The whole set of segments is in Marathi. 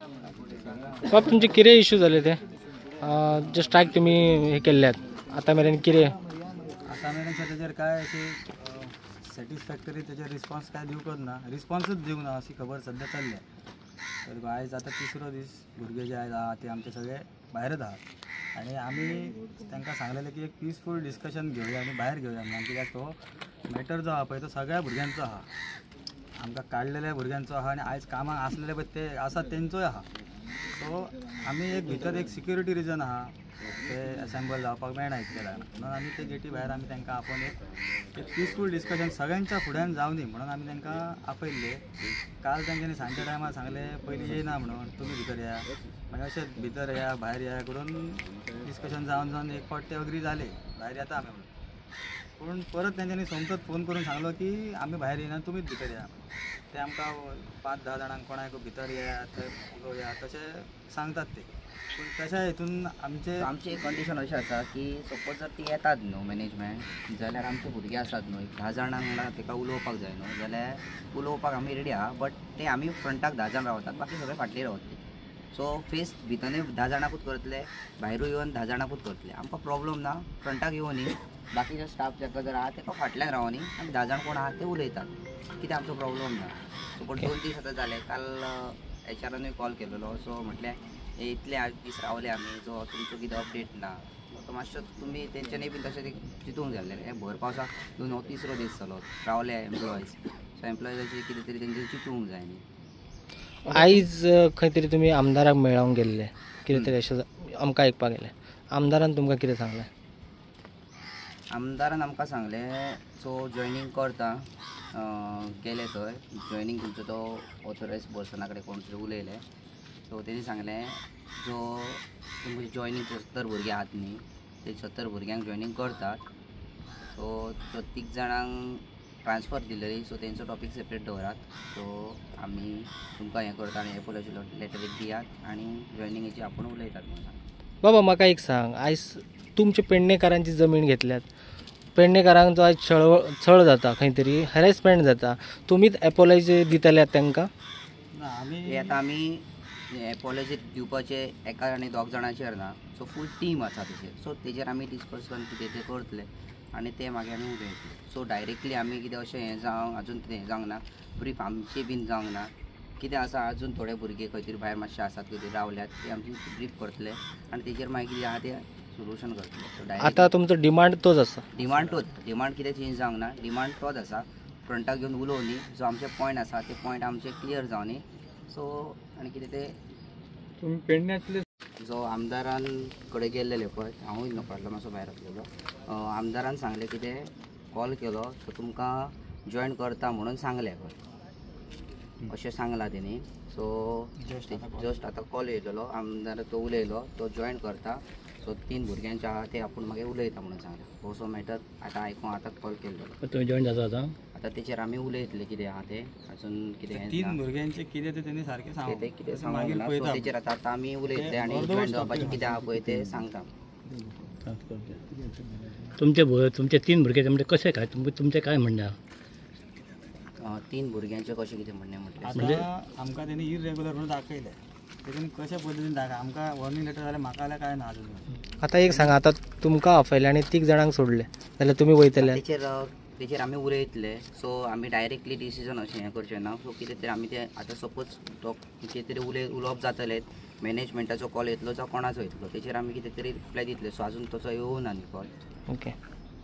बाब तुमचे किरे इश्यू झाले ते जे स्ट्राईक तुम्ही हे केल्यात आता मेरेन किरे आता मेरेन तेजेर काय अशी सॅटिस्फॅक्टरी तेजेर रिस्पॉन्स काय दिवकच ना, रिस्पॉन्सच दिवंक ना अशी खबर सध्या चल्ल्या. तर आयज आता तिसरो दीस भुरगे जे आहा ते आमचे सगळे भायरच आहात आणि आमी तांकां सांगलेलें की एक पीसफूल डिस्कशन घेवया आनी भायर घेवया म्हणून, कित्याक तो मॅटर जो आहा पळय तो सगळ्या भुरग्यांचो आहा, आमकां काडलेल्या भुरग्यांचो आहा आनी आयज कामाक आसलेले पळय ते आसा तेंचोय आहा. सो आमी एक भितर एक सिक्युरिटी रिजन आहा ते असेंबल जावपाक मेळना इतले जाण, म्हणून आमी ते गेटी भायर आमी तांकां आपोवन एक पीसफूल डिस्कशन सगळ्यांच्या फुड्यान जावं दी म्हणून आमी तांकां आपयल्ले. काल तांच्यांनी सांजच्या टायमार सांगले पयलीं येयना म्हणून, तुमी भितर या, मागीर अशें भितर या भायर या करून डिस्कशन जावन एक फावट ते अग्री जाले भायर येता आमी म्हणून. पूण परत तांच्यांनी सोमतोच फोन करून सांगलो की आमी भायर येयना तुमीच भितर या. ते आमकां 5-10 जाणांक कोणाक भितर येया थंय उलोवया तशें सांगतात ते. पूण तशा हितून आमची एक कंडिशन अशी आसा की सपोज जर ती येतात न्हू मॅनेजमेंट जाल्यार आमचे भुरगे आसात न्हू 10 जाणांक वांगडा ताका उलोवपाक जाय न्हू, जाल्यार उलोवपाक आमी रेडी आहा. बट ते आमी फ्रंटाक 10 जाण रावतात, बाकी सगळे फाटली रावतले. सो फेस भितरले 10 जाणांकूच करतले, भायरूय येवन 10 जाणांकूच करतले. आमकां प्रॉब्लम ना, फ्रंटाक येवनी बाकीचे स्टाफ जाका जर आहा ताका फाटल्यान रावनी आमी 10 जाण कोण आहात ते उलयतात, कितें आमचो प्रॉब्लम ना. सो पण 2 दीस आतां जाले, काल एचआरानूय कॉल केलेलो. सो म्हटल्यार इतले दीस रावले आमी, सो तुमचो कितें अपडेट ना. तो मातसो तुमी तेंच्यांनी बीन तशें चिंतूंक जाय आसलें. भर पावसाक हो 3रो दीस जालो रावले एम्प्लॉयज. सो एम्प्लॉयजाची कितें तरी तेंच्यांनी चिंतूंक जाय न्ही. आयज खंय तरी तुमी आमदाराक मेळोंक गेल्ले, कितें तरी अशें आमकां आयकपाक गेलें. आमदारान तुमकां कितें सांगलें? आमदारान आमकां सांगलें सो जॉयनींग करता. गेले थंय जॉयनींग तुमचो तो ऑथोरायज पर्सना कडेन कोण तरी उलयले. सो तेणी सांगलें जो तुमचे जॉयनींग 70 भुरगे आहात न्ही ते 70 भुरग्यांक जॉयनींग करतात. सो प्रत्येक जाणांक ट्रान्सफर दिलेली, सो तेंचो टॉपीक सेपरेट दवरात. सो आमी तुमकां हें करता आनी एपोलॉजी लेटर एक दियात आनी जॉयनिंगेची आपूण उलयतात म्हणून सांग. बाबा म्हाका एक सांग, आयज तुमचे पेडणेकारांची जमीन घेतल्यात, पेडणेकारांचो आयज छळ जाता, खंय तरी हॅरेसमेंट जाता, तुमीच एपोलॉजी दितल्यात तांकां? आमी एपोलॉजी दिवपाचे एका आनी 2 जाणांचेर ना, सो फूल टीम आसा तेजेर. सो तेजेर आमी डिस्कशन कितें तें करतले आनी ते मागीर आमी उलयतले. सो डायरेक्टली आमी कितें अशें हें जावंक आजून कितें हें जावंक ना, ब्रीफ आमचें बीन जावंक ना. कितें आसा आजून थोडे भुरगे खंय तरी भायर मातशे आसात खंय तरी रावल्यात, ते आमची ब्रीफ करतले आनी तेजेर मागीर कितें आहा तें सोल्युशन करतले. सो डायरेक्ट आतां तुमचो डिमांड तोच आसा? डिमांड कितें चेंज जावंक ना, डिमांड तोच आसा. फ्रंटाक घेवन उलोवनी, जो आमचे पॉयंट आसा ते पॉयंट आमचे क्लियर जावनी. सो आनी कितें ते तुमी पेडण्यातले जो आमदारान कडेन गेल्लेले पळय, हांवूय नकळो मातसो भायर आसलेलो, आमदारान सांगलें कितें कॉल केलो सो तुमकां जॉयन करता म्हणून सांगलें पळय, अशें सांगलां तेणी. सो जस्ट आतां कॉल येयलेलो आमदार, तो उलयलो तो जॉयन करता. सो 3 भुरग्यांचे आहा ते आपूण मागीर उलयता म्हणून सांगलें. हो सो मॅटर आतां आयकूंक आतां कॉल केल्लो. तुमी जॉयन जाता आतां तेचेर आमी उलयतले कितें आहा तें अजून कितें 3 भुरग्यांचे कितें तें तेणी सारकें सांगलें, कितें सांगलें ना. सो तेचेर आतां आमी उलयतले आनी जॉयन जावपाचें कितें आहा पळय तें सांगता. तुमचे 3 भुरगे म्हणजे कशें काय तुमचें काय म्हणणें आहा? 3 भुरग्यांचें कशें कितें म्हणणें म्हटलें आमकां तेणी इरेग्युलर म्हणून दाखयलें, तेतून कशा पद्दतीन दाखय आमकां वॉर्निंग लेटर जाल्यार म्हाका जाल्यार काय ना अजून. आतां एक सांगा, आतां तुमकां आपयलें आनी 3 जाणांक सोडले जाल्यार तुमी वयतले? तेचेर आमी उलयतले. सो आमी डायरेक्टली डिसिजन अशें हें करचें ना. सो कितें तरी आमी तें आतां सपोज तो कितें तरी उलोवप जातलें, मॅनेजमेंटाचो कॉल येतलो जावं कोणाचो येतलो, तेचेर आमी कितें तरी रिप्लाय दितले. सो आजून तसो येवना न्ही कॉल. ओके,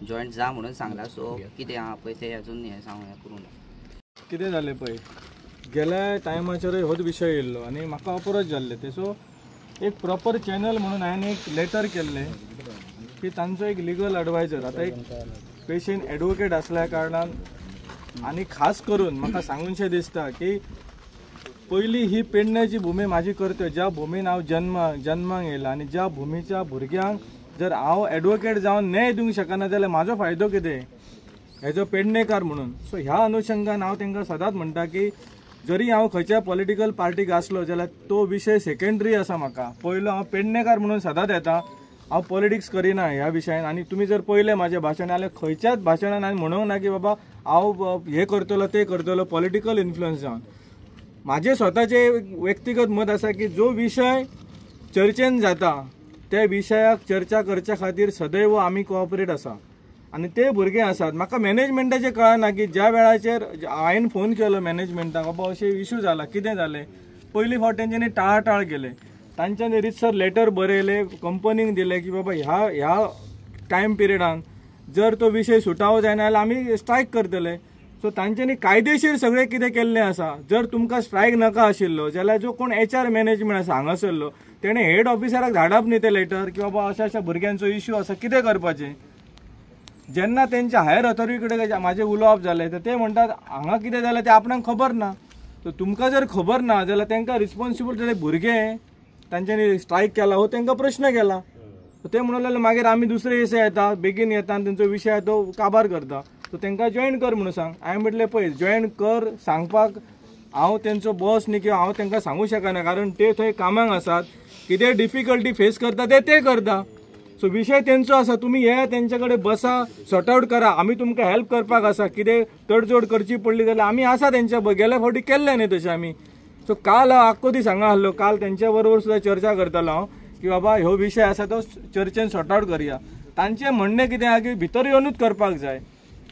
जॉयंट जा म्हणून सांगला. सो कितें आहा पळय तें अजून हें करूं ना. कितें जालें पळय, गेल्या टायमाचेरूय होच विशय येयल्लो आनी म्हाका अप्रोच जाल्ले ते. सो एक प्रॉपर चॅनल म्हणून हांवें एक लेटर केल्लें की तांचो एक लिगल एडवायजर, आतां एक पेशंट एडवोकेट आसल्या कारणान आनी खास करून म्हाका सांगूनशें दिसता की पयली ही पेडण्याची भुमी म्हाजी कर्तव्य. ज्या भुमीन हांव जन्माक येयला आनी ज्या भुमीच्या भुरग्यांक जर हांव एडवोकेट जावन न्याय दिवंक शकना जाल्यार म्हाजो फायदो कितें हेजो पेडणेकार म्हणून. सो ह्या अनुशंगान हांव तांकां सदांच म्हणटा की जरी हांव खंयच्या पॉलिटिकल पार्टीक आसलो जाल्यार तो विशय सेकंडरी आसा म्हाका. पयलो हांव पेडणेकार म्हणून सदांच येता, हांव पॉलिटिक्स करिना ह्या विशयान. आनी तुमी जर पळयलें म्हाजें भाशण जाल्यार खंयच्याच भाशणान हांवें म्हणूंक ना की बाबा हांव हें करतलो तें करतलो पॉलिटिकल इन्फ्लुयन्स जावन. माझे स्वतःचे व्यक्तिगत मत असा की जो विषय चर्चेन जाता त्या विशयाक चर्चा करच्या खातीर सदैव आमी कोऑपरेट आसा आणि ते भुरगे आसात. म्हाका मॅनेजमेंटाचें कळना की ज्या वेळाचेर हांवें फोन केलो मॅनेजमेंटाक बाबा अशें इश्यू जाला कितें जालें, पयलीं फावट तेंच्यांनी टाळाटाळ केले. तांच्यांनी रितसर लेटर बरयले कंपनीक दिले की बाबा ह्या टायम पिरियडान जर तो विशय सुटावो जायना जाल्यार आमी स्ट्रायक करतले. सो तांच्यांनी कायदेशीर सगळें कितें केल्लें आसा. जर तुमकां स्ट्रायक नाका आशिल्लो जाल्यार जो कोण HR मॅनेजमेंट आसा हांगासरलो तेणें हेड ऑफिसराक धाडप न्ही तें लेटर की बाबा अशा अशा भुरग्यांचो इश्यू आसा कितें करपाचें. जेन्ना तेंच्या हायर ऑथॉरिटी कडेन म्हाजें उलोवप जालें तर ते म्हणटात हांगा कितें जालें तें आपणाक खबर ना. सो तुमकां जर खबर ना जाल्यार तांकां रिस्पॉन्सिबल ते भुरगे तांच्यांनी स्ट्रायक केला हो तांकां प्रश्न केला. ते म्हणलें मागीर आमी दुसरे दिसा येता बेगीन येता आनी तेंचो विशय तो काबार करता. सो तांकां जॉयन कर म्हणून सांग. हांवें म्हटलें पळय जॉयन कर सांगपाक हांव तेंचो बॉस न्ही किंवा हांव तांकां सांगूं शकना कारण ते थंय कामाक आसात. कितें डिफिकल्टी फेस करता ते करता. सो विशय तेंचो आसा. तुमी हे तेंच्या कडेन बसा सॉर्ट आउट करा. आमी तुमकां हेल्प करपाक आसा. कितें तडजोड करची पडली जाल्यार आमी आसा तेंच्या गेल्या फावटी केल्लें न्ही तशें आमी. सो काल हांव आख्खो दीस हांगा आहलो. काल तेंच्या बरोबर सुद्दां चर्चा करतालो हांव की बाबा ह्यो विशय आसा तो चर्चेन सॉर्ट आउट करया. तांचें म्हणणें कितें आहा की भितर येवनूच करपाक जाय.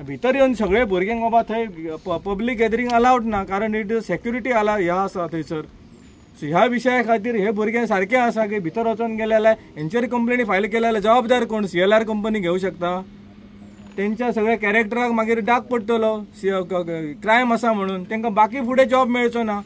भितर येवन सगळे भुरग्यांक बाबा थंय पब्लीक गॅदरींग अलावड ना कारण इट इज सेक्युरिटी ह्या आसा थंयसर. सो ह्या विशया खातीर हे भुरगे सारके आसा की भितर वचून गेले जाल्यार हेंचेर कंप्लेनी फायल केल्या जाल्यार जबाबदार कोण CLR कंपनी घेवं शकता. तेंच्या सगळ्या कॅरेक्टराक मागीर डाग पडटलो क्रायम आसा म्हणून तांकां बाकी फुडें जॉब मेळचो ना.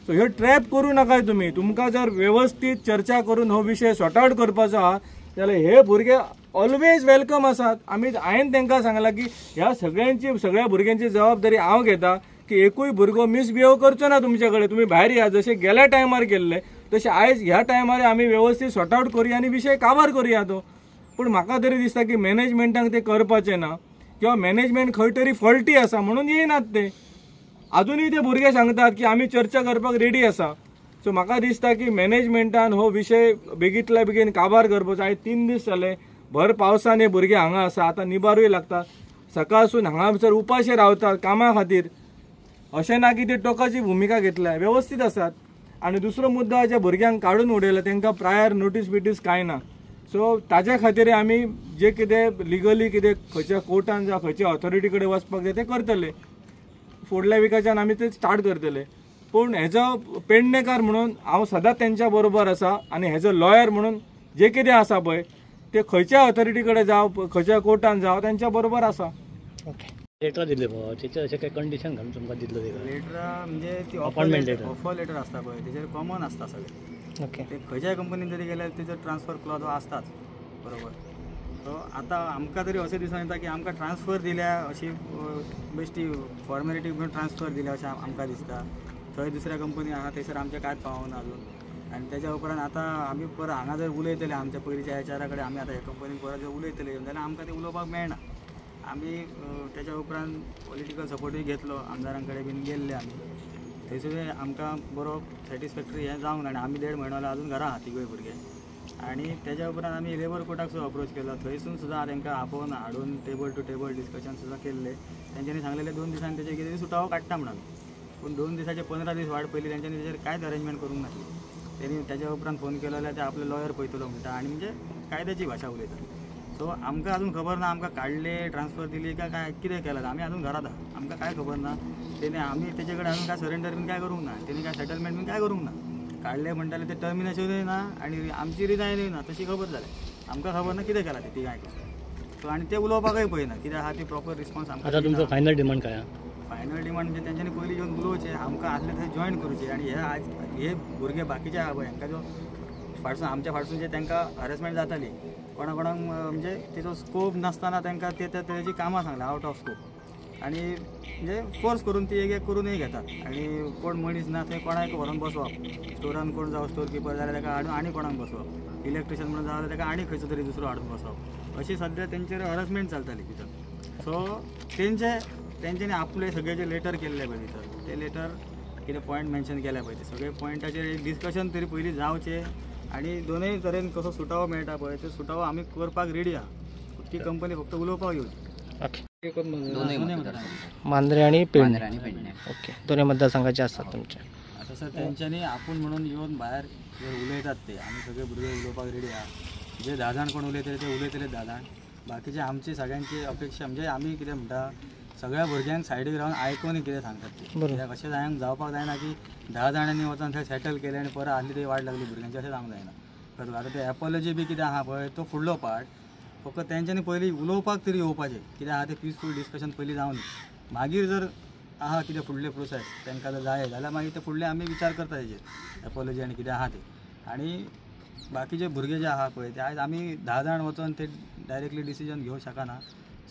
सो ह्यो ट्रॅप करूं नाकाय तुमी. तुमकां जर वेवस्थीत चर्चा करून हो विशय सॉर्ट आउट करपाचो आहा जाल्यार हे भुरगे ऑलवेज वेलकम आसात. हांवें तांकां सांगलां की ह्या सगळ्या भुरग्यांची जबाबदारी हांव घेता की एकूय भुरगो मिसबिहेव करचो ना तुमचे कडेन. तुमी भायर या जशें गेल्या टायमार केल्ले तशें आयज ह्या टायमार आमी वेवस्थीत सॉर्ट आउट करुया आनी विशय काबार करुया तो. पूण म्हाका तरी दिसता की मॅनेजमेंटाक ते करपाचें ना किंवा मॅनेजमेंट खंय तरी फॉल्टी आसा म्हणून येयनात ते. अजूनय ते भुरगे सांगतात की आमी चर्चा करपाक रेडी आसा. सो म्हाका दिसता की मॅनेजमेंटान हो विशय बेगींतल्या बेगीन काबार करपाचो. आयज 3 दीस जाले भर पावसान हे भुरगे हांगा आसा. आतां निबारूय लागता. सकाळसून हांगासर उपाशे रावतात कामा खातीर. अशें ना की ते टोकाची भुमिका घेतल्या वेवस्थीत आसात. आनी दुसरो मुद्दा ज्या भुरग्यांक काडून उडयला तांकां प्रायर नोटीस कांय ना. सो ताज्या खातीर आमी जे कितें लिगली कितें खंयच्या कोर्टान जावं खंयच्या ऑथॉरिटी कडेन वचपाक जाय ते करतले. फुडल्या विकाच्यान आमी ते स्टार्ट करतले. पूण हेजो पेडणेकार म्हणून हांव सदांच तेंच्या बरोबर आसा आनी हेजो लॉयर म्हणून जे कितें आसा पळय ते खंयच्या ऑथॉरिटी कडेन जावं खंयच्या कोर्टान जावं तेंच्या बरोबर आसा. ओके. लेटर दिले त्याचे असे काही कंडिशन घालून तुमकां दितलो लेटर म्हणजे ती अपॉइंटमेंट लेटर ऑफर लेटर आसता पळय तेजेर कॉमन आसता सगळें. ओके. ते खंयच्याय कंपनीन जरी गेल्यार तेजो ट्रान्सफर क्लॉज आसताच बरोबर. सो आतां आमकां तरी अशें दिसून येता की आमकां ट्रान्सफर दिल्या अशी बेश्टी फॉर्मेलिटी म्हणून ट्रान्सफर दिल्या अशें आमकां दिसता. थंय दुसऱ्या कंपनी आहा थंयसर आमचें कांयच पावना अजून. आनी तेच्या उपरांत आतां आमी परत हांगा जर उलयतले आमच्या पयलींच्या HR कडेन आमी आतां ह्या कंपनीन परत जर उलयतले जाल्यार आमकां ते उलोवपाक मेळना. आमी तेच्या उपरांत पॉलिटिकल सपोर्टूय घेतलो आमदारां कडेन बीन गेल्ले आमी थंयसर आमकां बरो सॅटिस्फॅक्टरी हें जावंक ना. आनी आमी 1.5 म्हयनो जालो अजून घरा आहा तिगूय भुरगे. आनी तेच्या उपरांत आमी लेबर कोर्टाक सुद्दां अप्रोच केलो. थंयसून सुद्दां तांकां आपोवन हाडून टेबल टू टेबल डिस्कशन सुद्दां केल्लें. तेंच्यांनी सांगलेलें 2 दिसांनी तेजेर कितें सुटावो काडटा म्हणून. पूण 2 दिसाचे 15 दीस वाट पयली तेंच्यांनी तेजेर कांयच अरेंजमेंट करूंक नासली. तेणी तेच्या उपरांत फोन केलो जाल्यार ते आपले लॉयर पळयतलो म्हणटा आनी म्हणजे कायद्याची भाशा उलयता. सो आमकां अजून खबर ना आमकां काडले ट्रान्सफर दिली काय कितें केलां. आमी अजून घरात आहा आमकां कांय खबर ना. तेणी आमी तेजे कडेन अजून काय सरेंडर बीन काय करूंक ना. तेणी काय सेटलमेंट बीन काय करूंक ना. काडले म्हणटाले ते टर्मिनेशनूय ना आनी आमची रिजायनूय ना तशी खबर जाले. आमकां खबर ना कितें केलां ती काय. सो आनी ते उलोवपाकय पळयना कित्याक आहा ती प्रॉपर रिस्पॉन्स आमकां. आता तुमचो फायनल डिमांड काय? फायनल डिमांड म्हणजे तेंच्यांनी पयलीं येवन उलोवचें आमकां आसले थंय जॉयन करचें. आनी हे भुरगे बाकीचे आहा पळय हांकां जो फाटसून आमच्या फाटसून जे तांकां हॅरेसमेंट जाताली कोणाक म्हणजे तेजो स्कोप नासतना तांकां तेजी कामां सांगल्या आउट ऑफ स्कोप. आनी म्हणजे फोर्स करून ती एक करूनय घेतात. आनी कोण मनीस ना थंय कोणाक व्हरून बसवप. स्टोरान कोण जावं स्टोर किपर जाल्यार ताका हाडून आनी कोणाक बसवप. इलेक्ट्रिशन म्हणून जाल्यार ताका आनी खंयचो तरी दुसरो हाडून बसवप. अशी सद्या तेंचेर हॅरेसमेंट चलताली भितर. सो तेंच्यांनी आपले सगळे जे लेटर केल्ले पळय भितर ते लेटर कितें पॉयंट मेन्शन केल्या पळय ते सगळे पॉयंटाचेर एक डिस्कशन तरी पयलीं जावचें. आनी दोनूय तरेन कसो सुटावो मेळटा पळय तो सुटावो आमी करपाक रेडी आहा. ती कंपनी फक्त उलोवपाक येवची. ओके. दोनूय मांद्रे आणि पेडणे. आणि पेडणे. ओके. दोन्ही मतदारसंघाचे असतात तुमचे. तसं त्यांच्यानी आपण म्हणून येऊन भायर जर उलयतात ते आमी सगळे भुरगे उलोवपाक रेडी आहा जे 10 जाण कोण उलयतले ते उलयतले 10 जाण बाकीचे आमची सगळ्यांची अपेक्षा म्हणजे आमी कितें म्हणटा सगळ्या भुरग्यांक सायडीक रावन आयकून कितें सांगतात ते बरोबर. कित्याक अशें जावपाक जायना की 10 जाणांनी वचून थंय सेटल केले आनी परत आसली ती वाट लागली भुरग्यांची अशें जावंक जायना कळ्ळें तुका. आतां ते एपॉलॉजी बी कितें आहा पळय तो फुडलो पार्ट फक्त तेंच्यांनी पयलीं उलोवपाक तरी येवपाचें कितें आहा तें पिसफूल डिस्कशन पयलीं जावन मागीर जर आहा कितें फुडले प्रोसेस तांकां जर जाय जाल्यार मागीर ते फुडले आमी विचार करता हेजेर एपॉलॉजी आनी कितें आहा ते. आनी बाकीचे भुरगे जे आहा पळय ते आयज आमी 10 जाण वचून ते डायरेक्टली डिसिजन घेवंक शकना.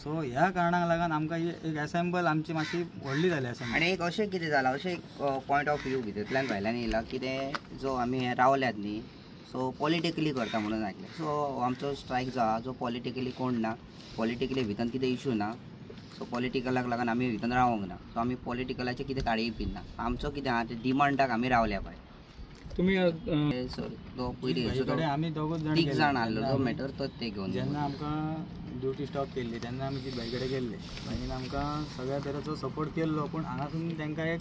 सो ह्या कारणाक लागून आमकां ही एक असेंबल आमची मातशी व्हडली जाली असेंबल. आणि एक अशें कितें जालां अशें एक पॉयंट ऑफ व्यू भितरल्यान भायल्यान येयला कितें जो आमी हे रावल्यात न्ही सो पॉलिटिकली करता म्हणून आयकलें. सो आमचो स्ट्रायक जो आहा जो पॉलिटिकली कोण ना पॉलिटिकली भितर कितें इशू ना सो पॉलिटिकलाक लागून आमी भितर रावंक ना. सो आमी पॉलिटिकलाचे कितें काळी पिना आमचो कितें आहा ते डिमांडाक आमी रावल्या पळय. तुम्ही तो पयलीं कडेन आमी दोगूच जाण 3 जाण आहलो जो मॅटर तो ते घेवन जेन्ना आमकां ड्युटी स्टॉप केल्ली तेन्ना आमी ती बाई कडेन गेल्ले बाईन आमकां सगळ्या तरेचो सपोर्ट केल्लो पूण हांगासून तांकां एक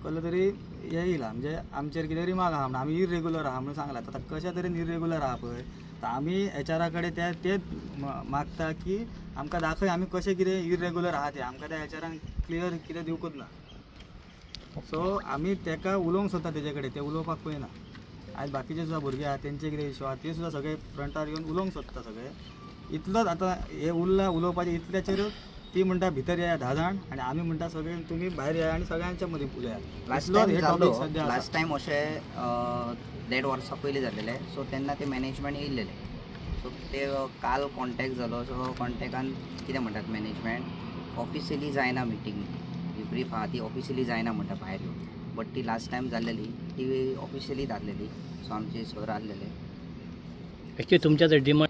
कसलो तरी हे येयला म्हणजे आमचेर कितें रिमार्क आहा म्हणून आमी इरेग्युलर आहा म्हणून सांगलां. आतां कशा तरेन इरेग्युलर आहा पळय तर आमी एचआरा कडेन तेच मागता की आमकां दाखय आमी कशें कितें इरेग्युलर आहा ते आमकां त्या एचआरान क्लियर कितें दिवंकूच ना. सो आमी ताका उलोवंक सोदता तेजे कडेन ते उलोवपाक पळयना. आयज बाकीचे सुद्दां भुरगे आहा तेंचे कितें इशू आहा ते सुद्दां सगळे फ्रंटार येवन उलोवंक सोदता सगळे. इतलोच आतां हे उलोवपाचें इतल्याचेरूच ती म्हणटा भितर येया 10 जाण आनी आमी म्हणटा सगळे तुमी भायर येया आनी सगळ्यांच्या मदीं उलया. लास्ट टायम अशें 1.5 वर्सां पयलीं जाल्लेले सो तेन्ना ते मॅनेजमेंट येयल्लेले सो ते काल कॉन्टॅक्ट जालो सो कॉन्टॅक्टान कितें म्हणटात मॅनेजमेंट ऑफिशियली जायना मिटींग ही ब्रीफ आहा ती ऑफिशियली जायना म्हणटा भायर येवन बट ती लास्ट टायम जाल्लेली ती ऑफिशियली जाल्लेली सो आमचे सर आसलेले. एक्चुअली तुमच्या जर डिमांड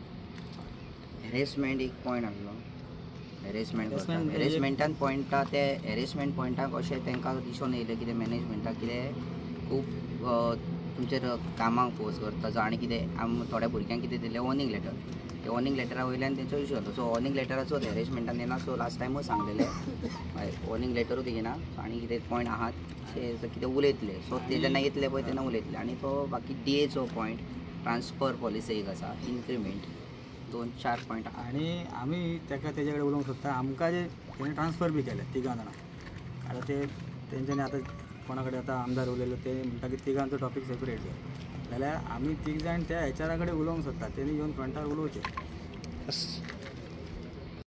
हॅरेसमेंट एक पॉयंट आसलो हॅरेसमेंटान पॉयंटा ते हॅरेसमेंट पॉयंटाक अशें तांकां दिसून येयलें कितें मॅनेजमेंटाक कितें खूब तुमचेर कामाक फोर्स करता जो आनी कितें थोड्या भुरग्यांक कितें दिलें वॉर्निंग लेटर ते वॉर्निंग लेटरा वयल्यान तेंचो इशू जालो. सो वॉर्निंग लेटराचो हॅरेसमेंटान येना सो लास्ट टायमूच सांगलेले वॉर्निंग लेटरूच येना आनी कितें पॉयंट आहात ते कितें उलयतले सो ते जेन्ना येतले पळय तेन्ना उलयतले. आनी तो बाकी डीएचो पॉयंट ट्रान्सफर पॉलिसी एक आसा इन्क्रिमेंट 2-4 पॉयंट आहा. आनी आमी ताका तेजे कडेन उलोवंक सोदता आमकां जे तेणें ट्रान्सफर बी केले 3 जाणां. आतां ते तेंच्यांनी आतां कोणा कडेन आतां आमदार उलयलो ते म्हणटा की 3गांचो टॉपीक सेपरेट जाय जाल्यार आमी 3 जाण त्या एचआरा कडेन उलोवंक सोदता तेणी येवन फ्रंटार उलोवचें.